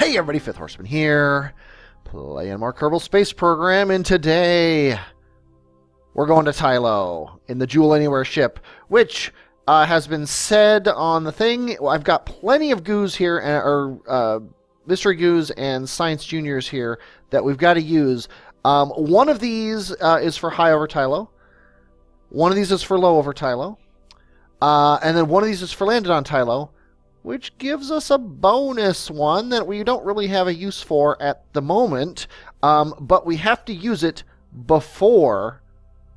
Hey everybody, Fifth Horseman here, playing more Kerbal Space Program, and today we're going to Tylo in the Jewel Anywhere ship, which has been said on the thing. I've got plenty of goos here, or mystery goos and science juniors here that we've got to use. One of these is for high over Tylo. One of these is for low over Tylo. And then one of these is for landed on Tylo, which gives us a bonus one that we don't really have a use for at the moment, but we have to use it before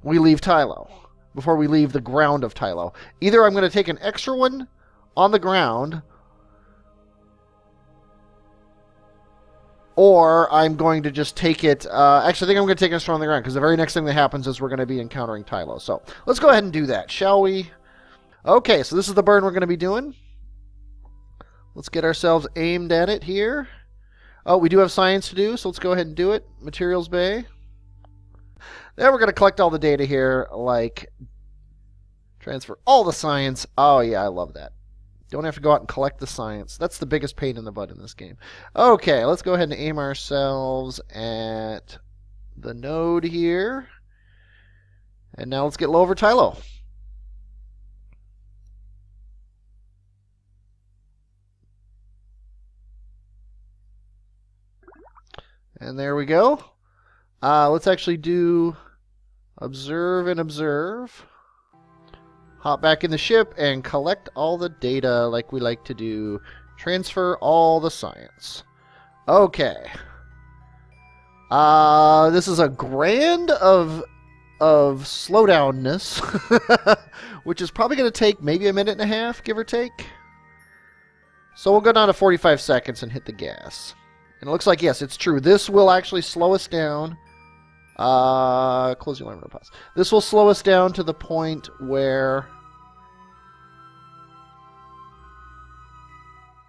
we leave Tylo, before we leave the ground of Tylo. Either I'm going to take an extra one on the ground, or I'm going to just take it... actually, I think I'm going to take an extra on the ground, because the very next thing that happens is we're going to be encountering Tylo. So let's go ahead and do that, shall we? Okay, so this is the burn we're going to be doing. Let's get ourselves aimed at it here. Oh, we do have science to do, so let's go ahead and do it. Materials bay. Then we're going to collect all the data here, like transfer all the science. Oh, yeah, I love that. Don't have to go out and collect the science. That's the biggest pain in the butt in this game. Okay, let's go ahead and aim ourselves at the node here. And now let's get low over Tylo. And there we go. Let's actually do observe and observe. Hop back in the ship and collect all the data like we like to do. Transfer all the science. Okay. This is a grand of slowdownness, which is probably going to take maybe a minute and a half, give or take. So we'll go down to 45 seconds and hit the gas. And it looks like, yes, it's true. This will actually slow us down. Close your alarm, no pause. This will slow us down to the point where...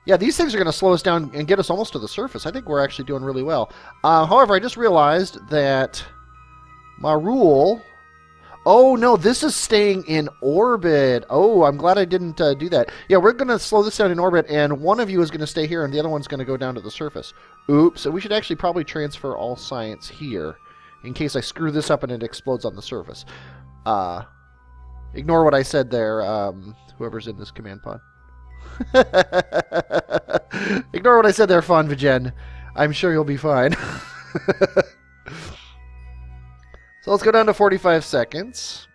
Yeah, these things are going to slow us down and get us almost to the surface. I think we're actually doing really well. However, I just realized that my rule... Oh, no, this is staying in orbit. Oh, I'm glad I didn't do that. Yeah, we're going to slow this down in orbit, and one of you is going to stay here, and the other one's going to go down to the surface. Oops, so we should actually probably transfer all science here, in case I screw this up and it explodes on the surface. Ignore what I said there, whoever's in this command pod. Ignore what I said there, Fonvigen. I'm sure you'll be fine. So let's go down to 45 seconds.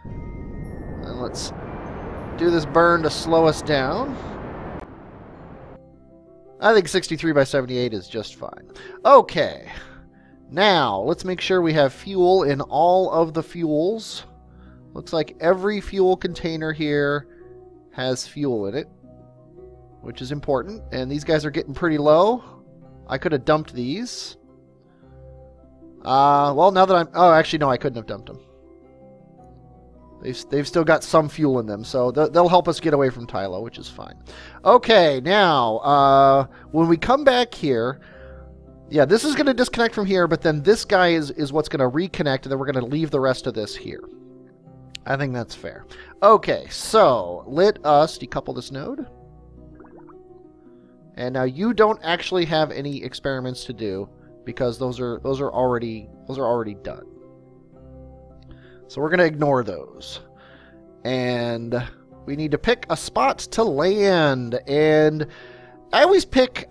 And let's do this burn to slow us down. I think 63 by 78 is just fine. Okay. Now, let's make sure we have fuel in all of the fuels. Looks like every fuel container here has fuel in it, which is important. And these guys are getting pretty low. I could have dumped these. Well, now that I'm... Oh, actually, no, I couldn't have dumped them. They've still got some fuel in them, so they'll help us get away from Tylo, which is fine. Okay, now, when we come back here... Yeah, this is going to disconnect from here, but then this guy is what's going to reconnect, and then we're going to leave the rest of this here. I think that's fair. Okay, so let us decouple this node. And now you don't actually have any experiments to do, because those are already done. So we're going to ignore those. And we need to pick a spot to land. And I always pick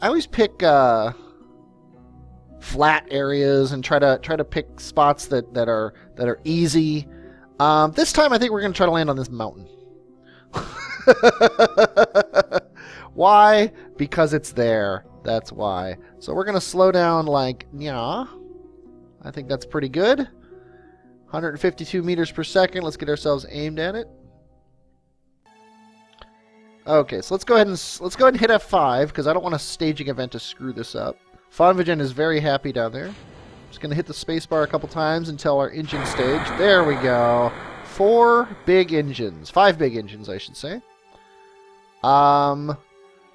flat areas and try to pick spots that are easy. This time I think we're going to try to land on this mountain. Why? Because it's there. That's why. So we're going to slow down like, yeah. I think that's pretty good. 152 meters per second. Let's get ourselves aimed at it. Okay, so let's go ahead and hit F5 because I don't want a staging event to screw this up. Fonvigen is very happy down there. Just going to hit the spacebar a couple times until our engine stage. There we go. 4 big engines. 5 big engines, I should say.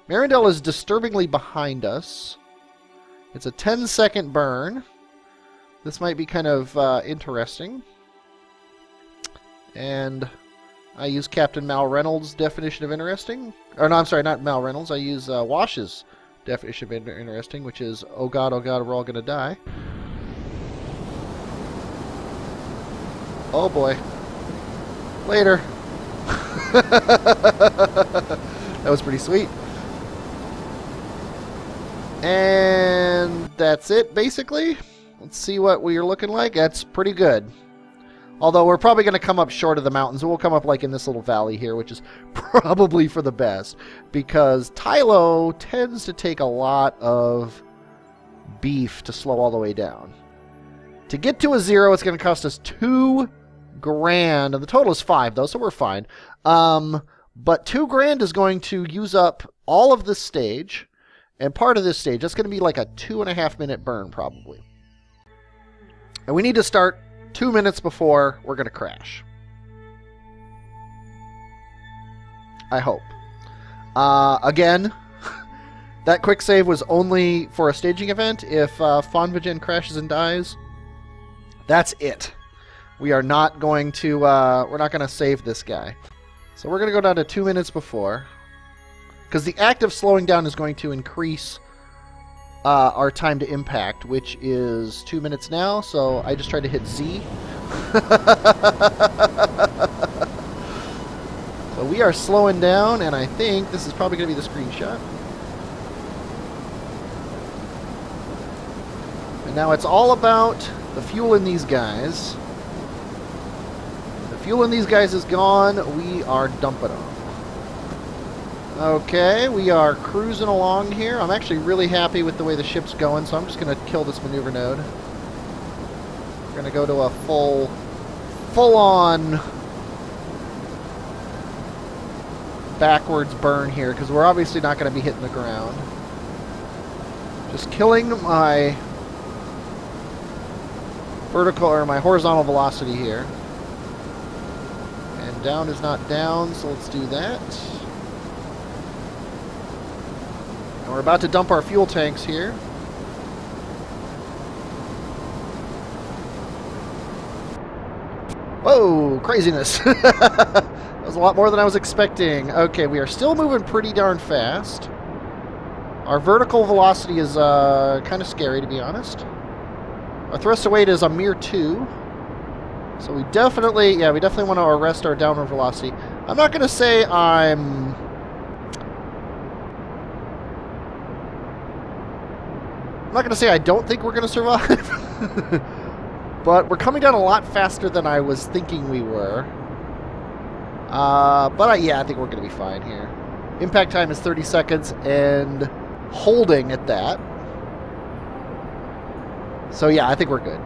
Marindel is disturbingly behind us. It's a 10-second burn. This might be kind of interesting. And I use Captain Mal Reynolds' definition of interesting. Or no, I'm sorry, not Mal Reynolds. I use Wash's definition of interesting, which is, oh god, we're all gonna die. Oh boy. Later. That was pretty sweet. And that's it, basically. Let's see what we're looking like. That's pretty good. Although we're probably going to come up short of the mountains. We'll come up like in this little valley here, which is probably for the best. Because Tylo tends to take a lot of beef to slow all the way down. To get to a 0, it's going to cost us $2 grand. And the total is 5, though, so we're fine. But $2 grand is going to use up all of this stage. And part of this stage, that's going to be like a 2.5 minute burn, probably. And we need to start 2 minutes before we're going to crash. I hope. Again, that quick save was only for a staging event. If Fonvagen crashes and dies, that's it. We are not going to, we're not going to save this guy. So we're going to go down to 2 minutes before. Because the act of slowing down is going to increase our time to impact, which is 2 minutes now, so I just tried to hit Z. So we are slowing down, and I think this is probably going to be the screenshot. And now it's all about the fuel in these guys. The fuel in these guys is gone. We are dumping them. Okay, we are cruising along here. I'm actually really happy with the way the ship's going, so I'm just going to kill this maneuver node. We're going to go to a full-on backwards burn here, because we're obviously not going to be hitting the ground. Just killing my vertical, or my horizontal velocity here. And down is not down, so let's do that. We're about to dump our fuel tanks here. Whoa, craziness. That was a lot more than I was expecting. Okay, we are still moving pretty darn fast. Our vertical velocity is kind of scary, to be honest. Our thrust to weight is a mere 2. So we definitely want to arrest our downward velocity. I'm not going to say I'm not going to say I don't think we're going to survive, but we're coming down a lot faster than I was thinking we were. Yeah, I think we're going to be fine here. Impact time is 30 seconds and holding at that. So yeah, I think we're good.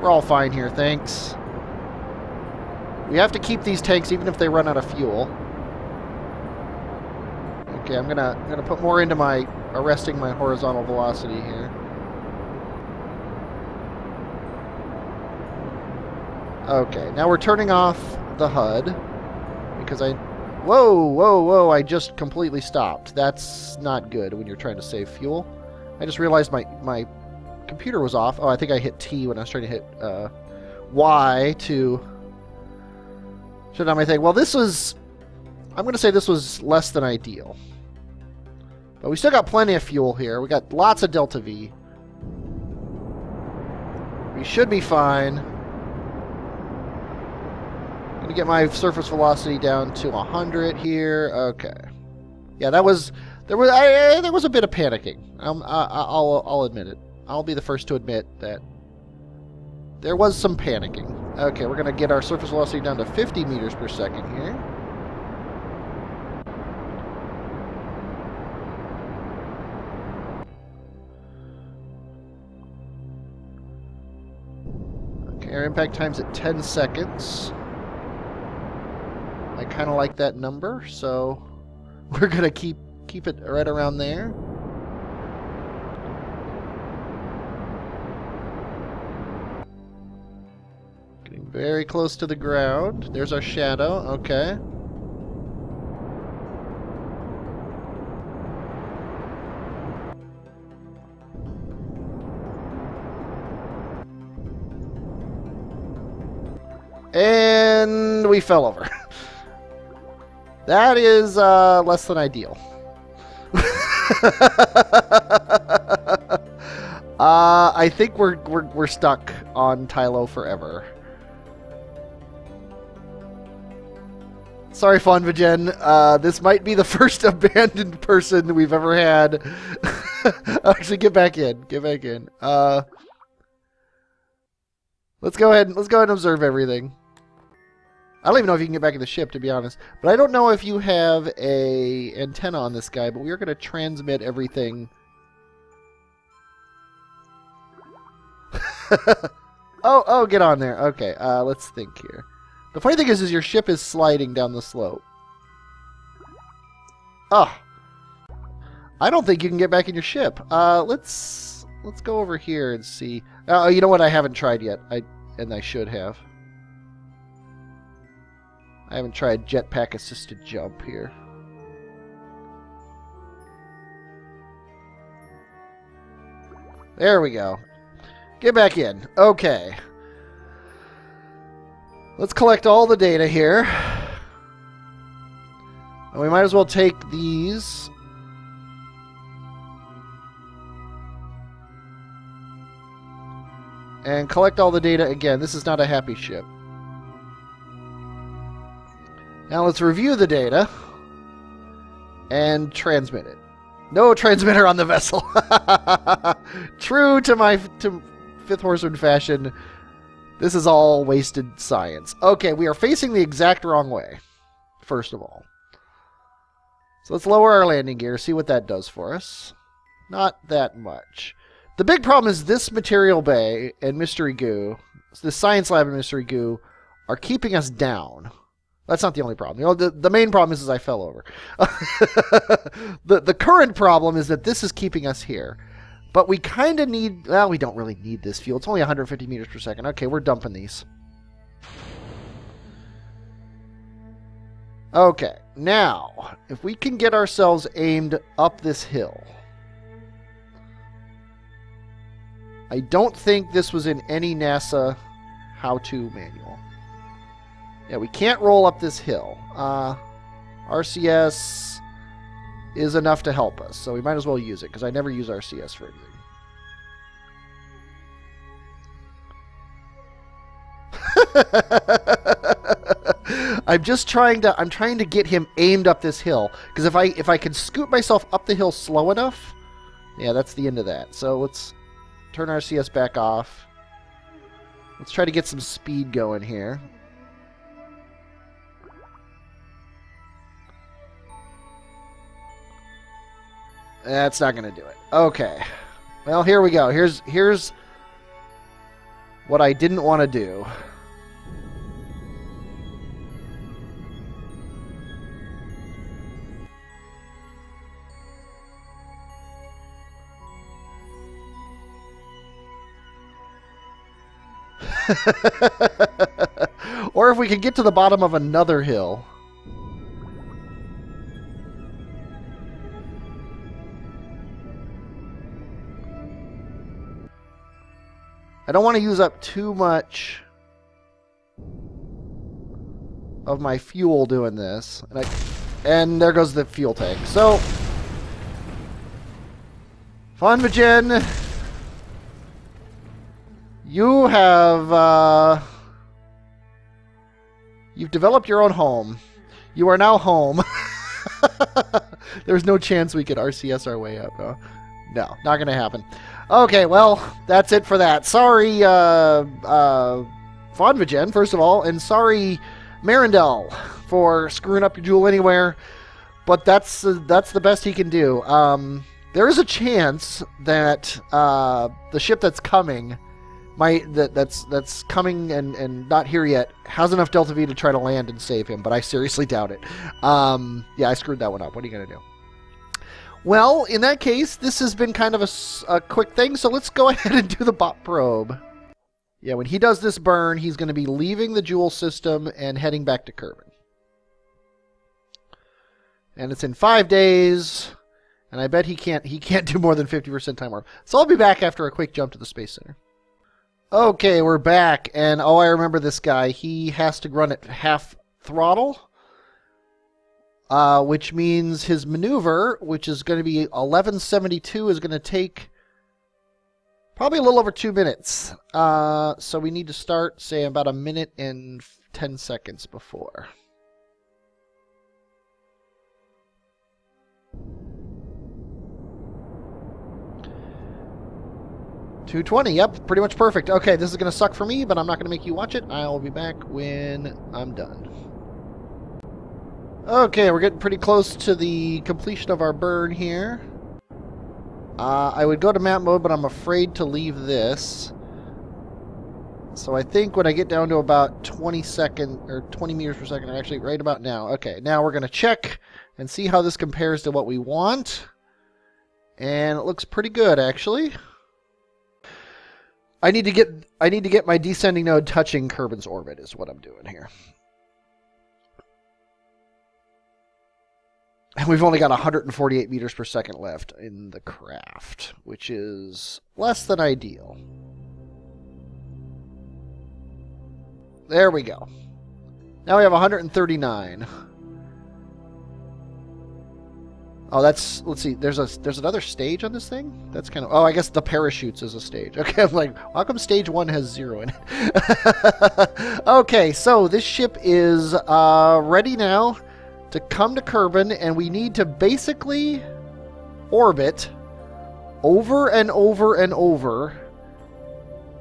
We're all fine here, thanks. We have to keep these tanks even if they run out of fuel. Okay, I'm gonna put more into my arresting my horizontal velocity here. Okay, now we're turning off the HUD because whoa, I just completely stopped. That's not good when you're trying to save fuel. I just realized my computer was off. Oh, I think I hit T when I was trying to hit Y to shut down my thing. Well, I'm going to say this was less than ideal. But we still got plenty of fuel here. We got lots of delta V. We should be fine. I'm going to get my surface velocity down to 100 here. Okay. Yeah, there was a bit of panicking. I'll admit it. I'll be the first to admit that there was some panicking. Okay, we're going to get our surface velocity down to 50 meters per second here. Okay, our impact time's at 10 seconds. I kind of like that number, so we're going to keep it right around there. Getting very close to the ground. There's our shadow. Okay. And we fell over. That is less than ideal. I think we're stuck on Tylo forever. Sorry, Fonvagen. This might be the first abandoned person we've ever had. Actually, get back in. Get back in. Let's go ahead and observe everything. I don't even know if you can get back in the ship, to be honest. But I don't know if you have a antenna on this guy, but we are going to transmit everything. Oh, get on there. Okay, let's think here. The funny thing is your ship is sliding down the slope. Oh. I don't think you can get back in your ship. Let's go over here and see. Oh, you know what? I haven't tried yet. And I should have. I haven't tried jetpack assisted jump here. There we go. Get back in. Okay. Let's collect all the data here. And we might as well take these. And collect all the data again. This is not a happy ship. Now let's review the data and transmit it. No transmitter on the vessel. True to my Fifth Horseman fashion, this is all wasted science. Okay, we are facing the exact wrong way, first of all. So let's lower our landing gear, see what that does for us. Not that much. The big problem is this material bay and Mystery Goo, the science lab and Mystery Goo, are keeping us down. That's not the only problem. You know, the main problem is I fell over. The current problem is that this is keeping us here. But we kind of need... Well, we don't really need this fuel. It's only 150 meters per second. Okay, we're dumping these. Okay, now, if we can get ourselves aimed up this hill. I don't think this was in any NASA how-to manual. Yeah, we can't roll up this hill. RCS is enough to help us, so we might as well use it, because I never use RCS for anything. I'm trying to get him aimed up this hill, because if I can scoot myself up the hill slow enough, yeah, that's the end of that. So let's turn RCS back off. Let's try to get some speed going here. That's not going to do it. Okay. Well, here we go. Here's what I didn't want to do. Or if we could get to the bottom of another hill. I don't want to use up too much of my fuel doing this. And there goes the fuel tank. So, Fonvagen, you have, you've developed your own home. You are now home. There's no chance we could RCS our way up, huh? No, not going to happen. Okay, well, that's it for that. Sorry, Fonvagen, first of all, and sorry, Marindel, for screwing up your Jewel Anywhere, but that's the best he can do. There is a chance that the ship that's coming, that's coming and not here yet, has enough Delta V to try to land and save him, but I seriously doubt it. Yeah, I screwed that one up. What are you going to do? Well, in that case, this has been kind of a quick thing, so let's go ahead and do the bot probe. Yeah, when he does this burn, he's going to be leaving the Jewel system and heading back to Kerbin. And it's in 5 days, and I bet he can't do more than 50% time warp. So I'll be back after a quick jump to the Space Center. Okay, we're back, and oh, I remember this guy. He has to run at half throttle, which means his maneuver, which is going to be 1172, is going to take probably a little over 2 minutes. So we need to start, say, about a minute and 10 seconds before. $220, yep, pretty much perfect. Okay, this is going to suck for me, but I'm not going to make you watch it. I'll be back when I'm done. Okay, we're getting pretty close to the completion of our burn here. I would go to map mode, but I'm afraid to leave this. So I think when I get down to about 20 meters per second, or actually right about now. Okay, now we're going to check and see how this compares to what we want. And it looks pretty good, actually. I need to get my descending node touching Kerbin's orbit is what I'm doing here. And we've only got 148 meters per second left in the craft, which is less than ideal. There we go. Now we have 139. Oh, that's, let's see, there's another stage on this thing? That's kind of, oh, I guess the parachutes is a stage. Okay, I'm like, how come stage 1 has 0 in it? Okay, so this ship is ready now to come to Kerbin, and we need to basically orbit over and over and over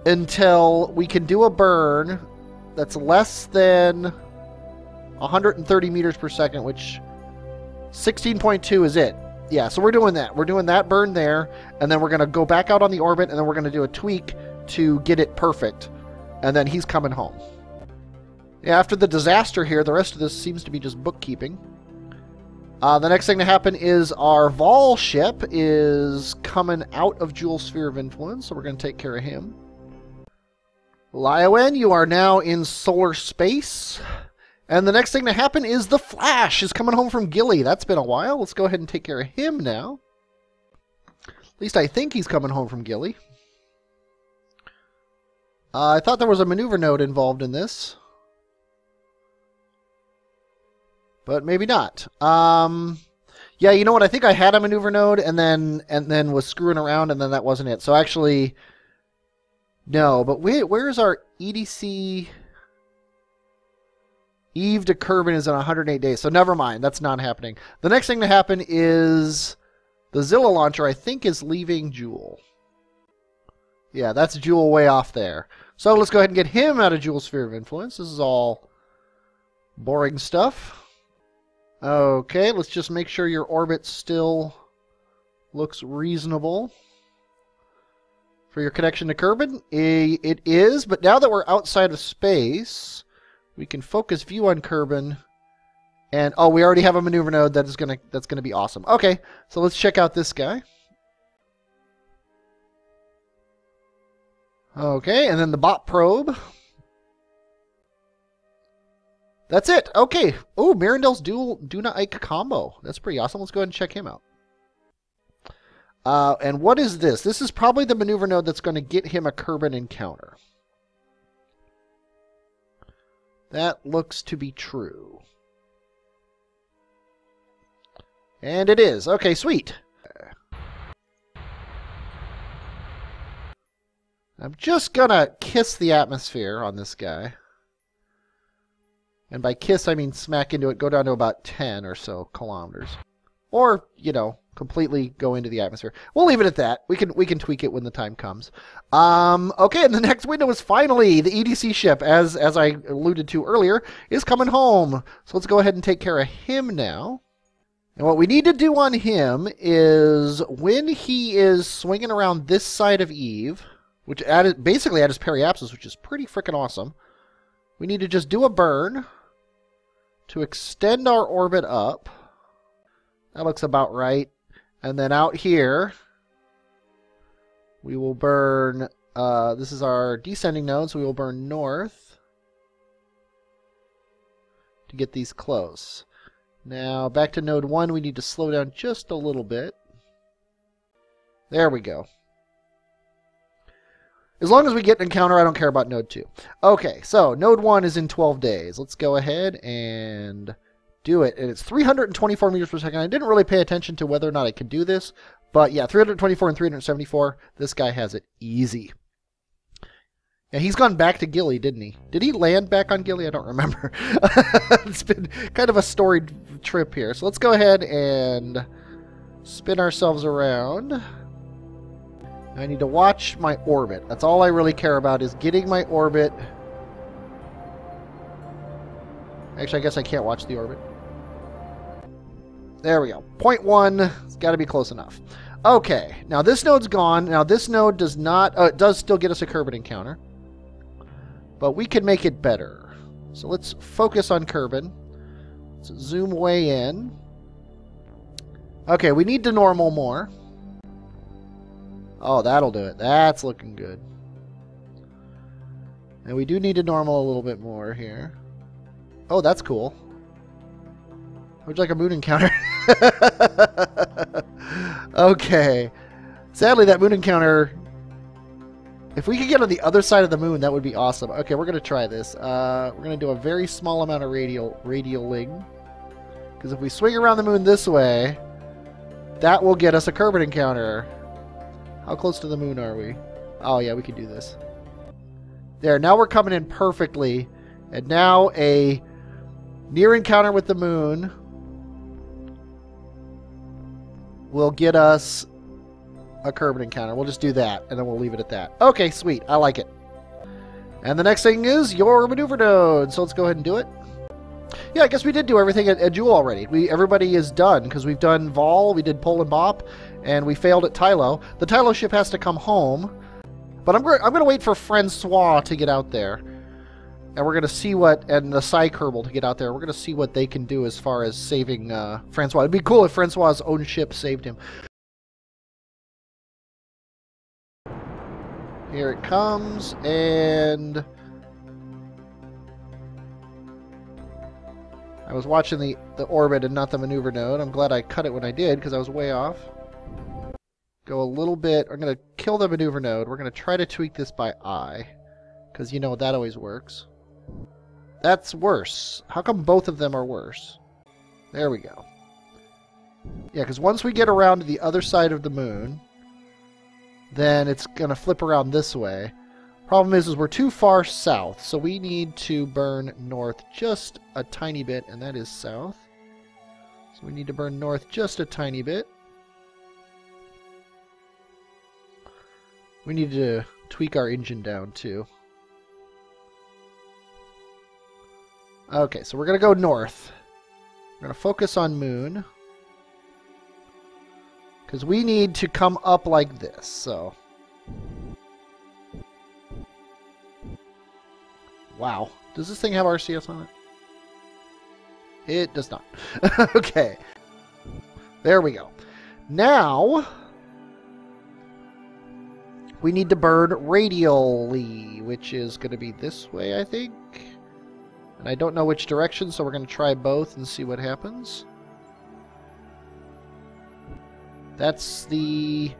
until we can do a burn that's less than 130 meters per second, which 16.2 is it. Yeah, so we're doing that. We're doing that burn there, and then we're going to go back out on the orbit, and then we're going to do a tweak to get it perfect, and then he's coming home. Yeah, after the disaster here, the rest of this seems to be just bookkeeping. The next thing to happen is our Vol ship is coming out of Jewel Sphere of Influence, so we're going to take care of him. Liowen, you are now in solar space. And the next thing to happen is the Flash is coming home from Gilly. That's been a while. Let's go ahead and take care of him now. At least I think he's coming home from Gilly. I thought there was a maneuver node involved in this. But maybe not. Yeah, you know what? I think I had a maneuver node and then was screwing around, and then that wasn't it. So actually, no. But where's our EDC? Eve to Kerbin is in 108 days, so never mind. That's not happening. The next thing to happen is the Zilla launcher, I think, is leaving Jewel. Yeah, that's Jewel way off there. So let's go ahead and get him out of Jewel's Sphere of Influence. This is all boring stuff. Okay, let's just make sure your orbit still looks reasonable for your connection to Kerbin. It is, but now that we're outside of space, we can focus view on Kerbin, and oh, we already have a maneuver node that's gonna be awesome. Okay, so let's check out this guy. Okay, and then the bot probe. That's it. Okay. Oh, Mirandel's dual Duna Ike combo. That's pretty awesome. Let's go ahead and check him out. And what is this? This is probably the maneuver node that's going to get him a Kerbin encounter. That looks to be true. And it is. Okay, sweet. I'm just gonna kiss the atmosphere on this guy. And by kiss, I mean smack into it, go down to about 10 or so kilometers. Or, you know, completely go into the atmosphere. We'll leave it at that. We can tweak it when the time comes. Okay, and the next window is finally the EDC ship, as I alluded to earlier, is coming home. So let's go ahead and take care of him now. And what we need to do on him is when he is swinging around this side of Eve, which basically at his periapsis, which is pretty freaking awesome, we need to just do a burn to extend our orbit up. That looks about right. And then out here, we will burn, this is our descending node, so we will burn north to get these close. Now, back to node 1, we need to slow down just a little bit. There we go. As long as we get an encounter, I don't care about node 2. Okay, so node 1 is in 12 days. Let's go ahead and do it. And it's 324 meters per second. I didn't really pay attention to whether or not I could do this. But yeah, 324 and 374. This guy has it easy. Yeah, he's gone back to Gilly, didn't he? Did he land back on Gilly? I don't remember. It's been kind of a storied trip here. So let's go ahead and spin ourselves around. I need to watch my orbit. That's all I really care about, is getting my orbit. Actually, I guess I can't watch the orbit. There we go. 0.1. It's got to be close enough. Okay. Now this node's gone. Now this node does not... it does still get us a Kerbin encounter. But we can make it better. So let's focus on Kerbin. Let's zoom way in. Okay, we need to normal more. Oh, that'll do it. That's looking good. And we do need to normal a little bit more here. Oh, that's cool. Would you like a moon encounter? Okay. Sadly, that moon encounter... If we could get on the other side of the moon, that would be awesome. Okay, we're going to try this. We're going to do a very small amount of radialing. Because if we swing around the moon this way, that will get us a Kerbin encounter. How close to the moon are we? Oh, yeah, we can do this. There, now we're coming in perfectly. And now a near encounter with the moon will get us a Kerbin encounter. We'll just do that, and then we'll leave it at that. Okay, sweet. I like it. And the next thing is your maneuver node. So let's go ahead and do it. Yeah, I guess we did do everything at Jewel already. Everybody is done, because we've done Vol, we did Pol and Bop, and we failed at Tylo. The Tylo ship has to come home, but I'm going to wait for Francois to get out there. And we're going to see what, and the Psy Kerbal to get out there. We're going to see what they can do as far as saving Francois. It'd be cool if Francois' own ship saved him. Here it comes, and I was watching the orbit and not the maneuver node. I'm glad I cut it when I did, because I was way off. Go a little bit. I'm going to kill the maneuver node. We're going to try to tweak this by eye, because you know that always works. That's worse. How come both of them are worse? There we go. Yeah, because once we get around to the other side of the moon, then it's going to flip around this way. Problem is we're too far south, so we need to burn north just a tiny bit, and that is south. So we need to burn north just a tiny bit. We need to tweak our engine down, too. Okay, so we're going to go north. We're going to focus on moon. Because we need to come up like this, so... Wow. Does this thing have RCS on it? It does not. Okay. There we go. Now... we need to burn radially, which is going to be this way, I think. And I don't know which direction, so we're going to try both and see what happens. That's the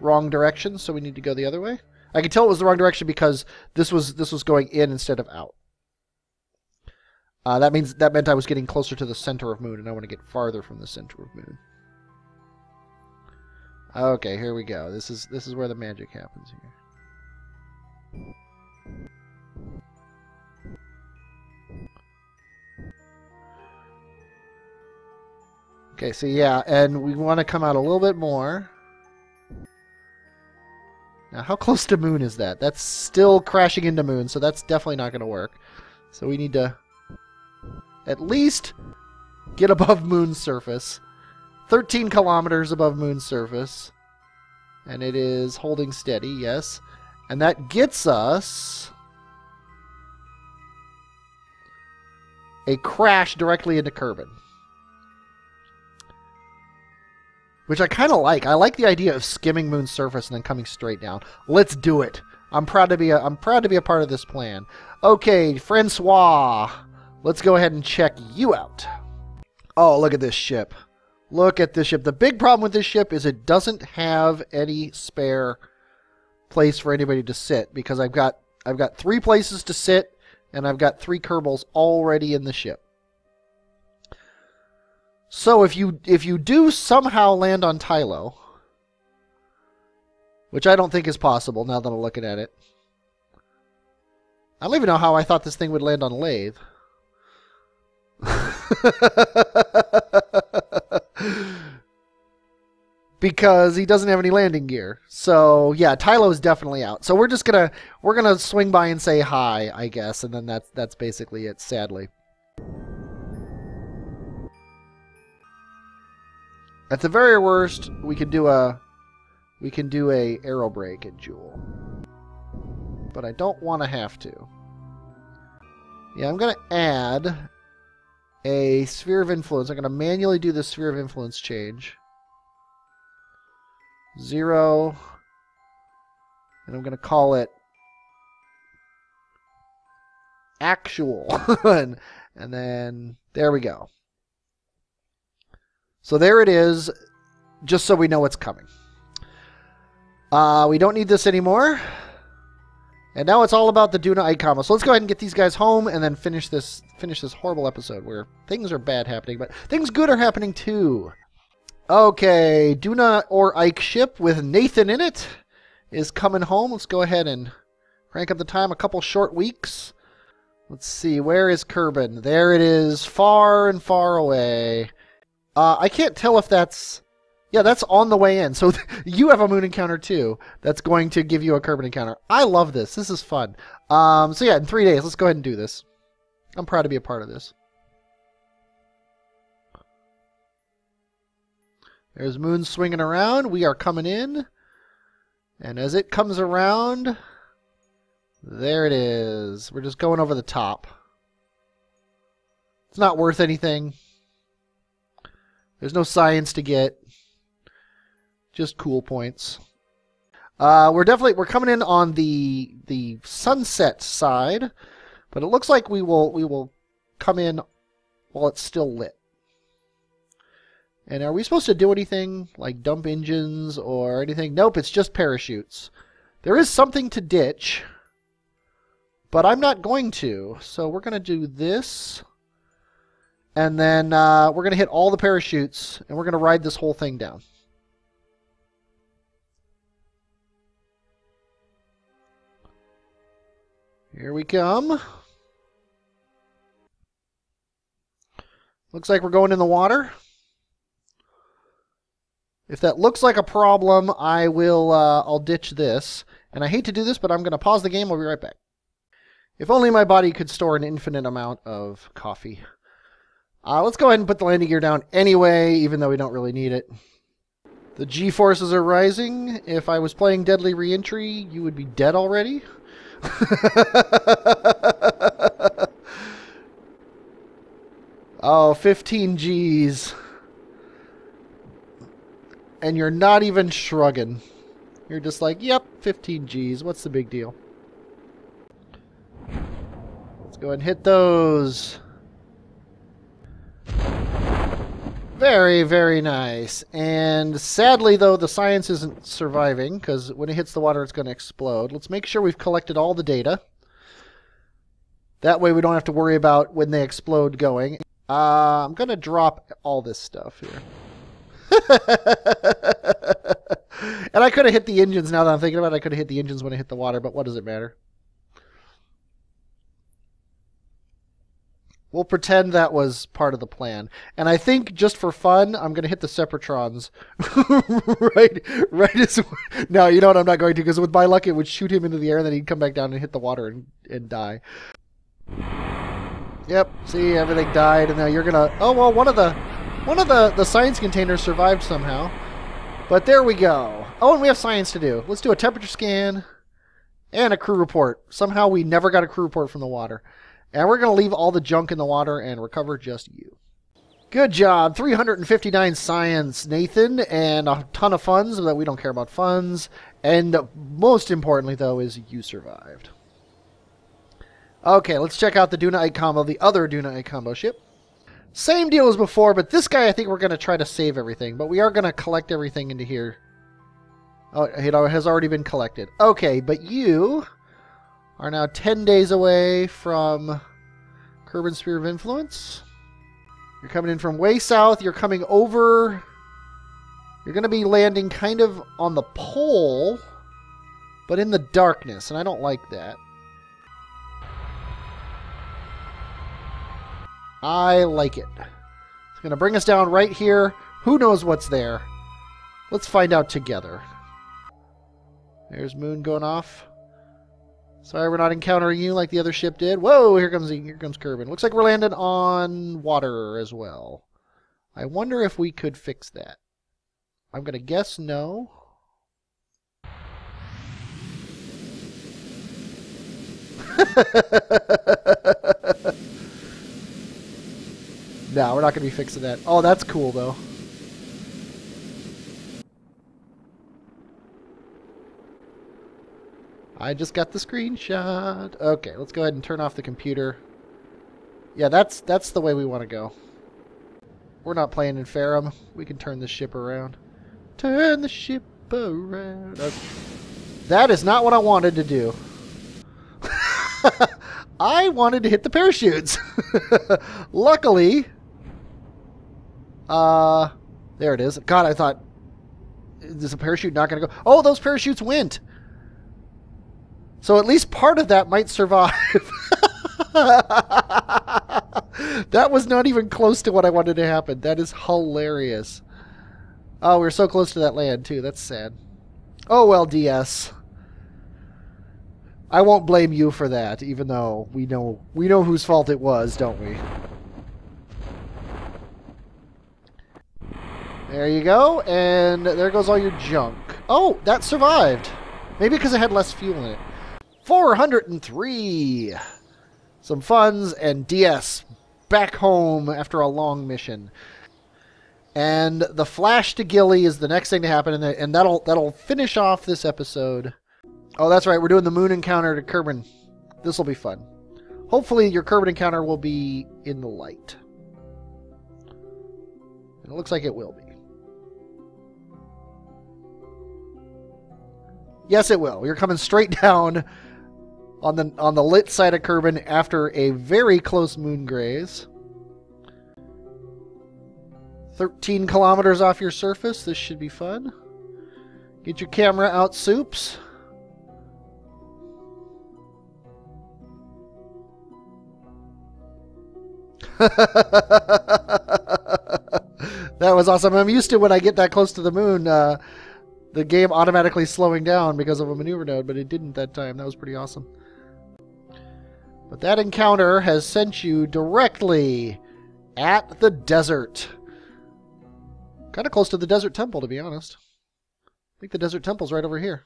wrong direction, so we need to go the other way. I can tell it was the wrong direction because this was going in instead of out. That meant I was getting closer to the center of moon, and I want to get farther from the center of moon. Okay, here we go. This is where the magic happens here. Okay, so yeah, and we want to come out a little bit more. Now, how close to moon is that? That's still crashing into moon, so that's definitely not going to work. So we need to at least get above moon's surface. 13 kilometers above moon's surface. And it is holding steady, yes. And that gets us a crash directly into Kerbin. Which I kind of like. I like the idea of skimming moon's surface and then coming straight down. Let's do it. I'm proud to be a part of this plan. Okay, Francois. Let's go ahead and check you out. Oh, look at this ship. Look at this ship. The big problem with this ship is it doesn't have any spare place for anybody to sit because I've got 3 places to sit, and I've got 3 Kerbals already in the ship. So if you do somehow land on Tylo, which I don't think is possible now that I'm looking at it. I don't even know how I thought this thing would land on Lathe. Because he doesn't have any landing gear. So yeah, Tylo's definitely out. So we're gonna swing by and say hi, I guess, and then that's basically it, sadly. At the very worst, we can do a aero brake at Jewel. But I don't want to have to. Yeah, I'm going to add a sphere of influence. I'm going to manually do the sphere of influence change. 0. And I'm going to call it actual. and then there we go. So there it is, just so we know what's coming. We don't need this anymore. And now it's all about the Duna Ike combo. So let's go ahead and get these guys home and then finish this horrible episode where things are bad happening, but things good are happening too. Okay, Duna or Ike ship with Nathan in it is coming home. Let's go ahead and crank up the time a couple short weeks. Let's see, where is Kerbin? There it is, far and far away. I can't tell if that's... Yeah, that's on the way in. So you have a moon encounter too. That's going to give you a Kerbin encounter. I love this. This is fun. So yeah, in 3 days, let's go ahead and do this. I'm proud to be a part of this. There's moon swinging around. We are coming in. And as it comes around, there it is. We're just going over the top. It's not worth anything. There's no science to get. Just cool points. We're coming in on the sunset side, but it looks like we will come in while it's still lit. And are we supposed to do anything like dump engines or anything? Nope, it's just parachutes. There is something to ditch, but I'm not going to. So we're going to do this, and then we're going to hit all the parachutes, and we're going to ride this whole thing down. Here we come. Looks like we're going in the water. If that looks like a problem, I'll ditch this. And I hate to do this, but I'm going to pause the game. I'll be right back. If only my body could store an infinite amount of coffee. Let's go ahead and put the landing gear down anyway, even though we don't really need it. The G-forces are rising. If I was playing Deadly Reentry, you would be dead already. Oh, 15 G's. And you're not even shrugging. You're just like, yep, 15 G's. What's the big deal? Let's go ahead and hit those. Very, very nice. And sadly, though, the science isn't surviving, because when it hits the water, it's going to explode. Let's make sure we've collected all the data. That way we don't have to worry about when they explode going. I'm going to drop all this stuff here. And I could have hit the engines, now that I'm thinking about it. I could have hit the engines when I hit the water, but what does it matter? We'll pretend that was part of the plan. And I think, just for fun, I'm going to hit the Separatrons. right as... No, you know what? I'm not going to, because with my luck, it would shoot him into the air, and then he'd come back down and hit the water and die. Yep, see, everything died, and now you're going to... Oh, well, one of the science containers survived somehow. But there we go. Oh, and we have science to do. Let's do a temperature scan and a crew report. Somehow we never got a crew report from the water. And we're going to leave all the junk in the water and recover just you. Good job. 359 science, Nathan, and a ton of funds, that we don't care about funds. And most importantly, though, is you survived. Okay, let's check out the Duna Ike combo, the other Duna Ike combo ship. Same deal as before, but this guy I think we're going to try to save everything. But we are going to collect everything into here Oh, it has already been collected. Okay, but you are now 10 days away from Kerbin Sphere of Influence. You're coming in from way south. You're coming over. You're going to be landing kind of on the pole, but in the darkness, and I don't like that. I like it. It's going to bring us down right here. Who knows what's there? Let's find out together. There's Moon going off. Sorry we're not encountering you like the other ship did. Whoa, here comes Kerbin. Looks like we're landing on water as well. I wonder if we could fix that. I'm going to guess no. No, we're not going to be fixing that. Oh, that's cool, though. I just got the screenshot. Okay, let's go ahead and turn off the computer. Yeah, that's the way we want to go. We're not playing in Ferrum. We can turn the ship around. Turn the ship around. Okay. That is not what I wanted to do. I wanted to hit the parachutes. Luckily... there it is. God, I thought, is a parachute not going to go? Oh, those parachutes went. So at least part of that might survive. That was not even close to what I wanted to happen. That is hilarious. Oh, we're so close to that land, too. That's sad. Oh, well, DS. I won't blame you for that, even though we know whose fault it was, don't we? There you go, and there goes all your junk. Oh, that survived. Maybe because it had less fuel in it. 403. Some funds and DS back home after a long mission. And the flash to Gilly is the next thing to happen, and that'll finish off this episode. Oh, that's right. We're doing the moon encounter to Kerbin. This will be fun. Hopefully your Kerbin encounter will be in the light. And it looks like it will be. Yes, it will. You're coming straight down on the lit side of Kerbin after a very close moon graze. 13 kilometers off your surface. This should be fun. Get your camera out, Soups. That was awesome. I'm used to when I get that close to the moon, the game automatically slowing down because of a maneuver node, but it didn't that time. That was pretty awesome. But that encounter has sent you directly at the desert. Kind of close to the desert temple, to be honest. I think the desert temple's right over here.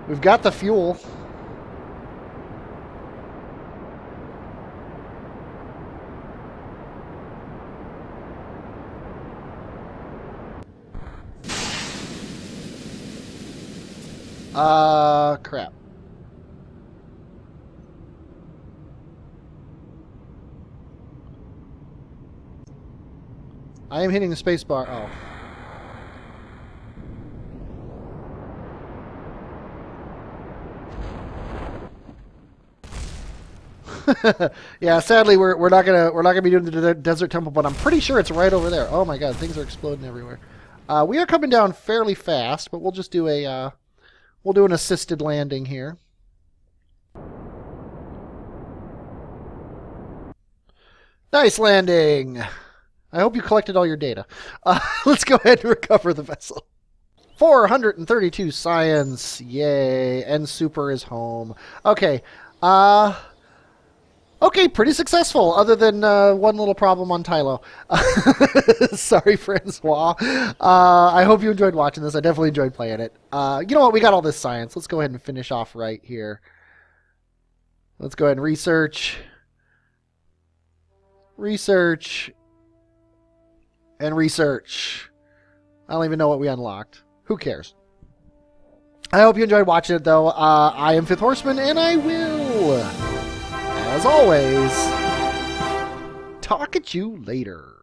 We've got the fuel. Crap. I am hitting the space bar. Oh. Yeah, sadly we're not gonna be doing the desert temple, but I'm pretty sure it's right over there. Oh my god, things are exploding everywhere. We are coming down fairly fast, but we'll just do a we'll do an assisted landing here. Nice landing. I hope you collected all your data. Let's go ahead and recover the vessel. 432 science. Yay. And Super is home. Okay. Okay, pretty successful, other than one little problem on Tylo. Sorry, Francois. I hope you enjoyed watching this. I definitely enjoyed playing it. You know what? We got all this science. Let's go ahead and finish off right here. Let's go ahead and research. Research. And research. I don't even know what we unlocked. Who cares? I hope you enjoyed watching it, though. I am Fifth Horseman, and I will, as always, talk at you later.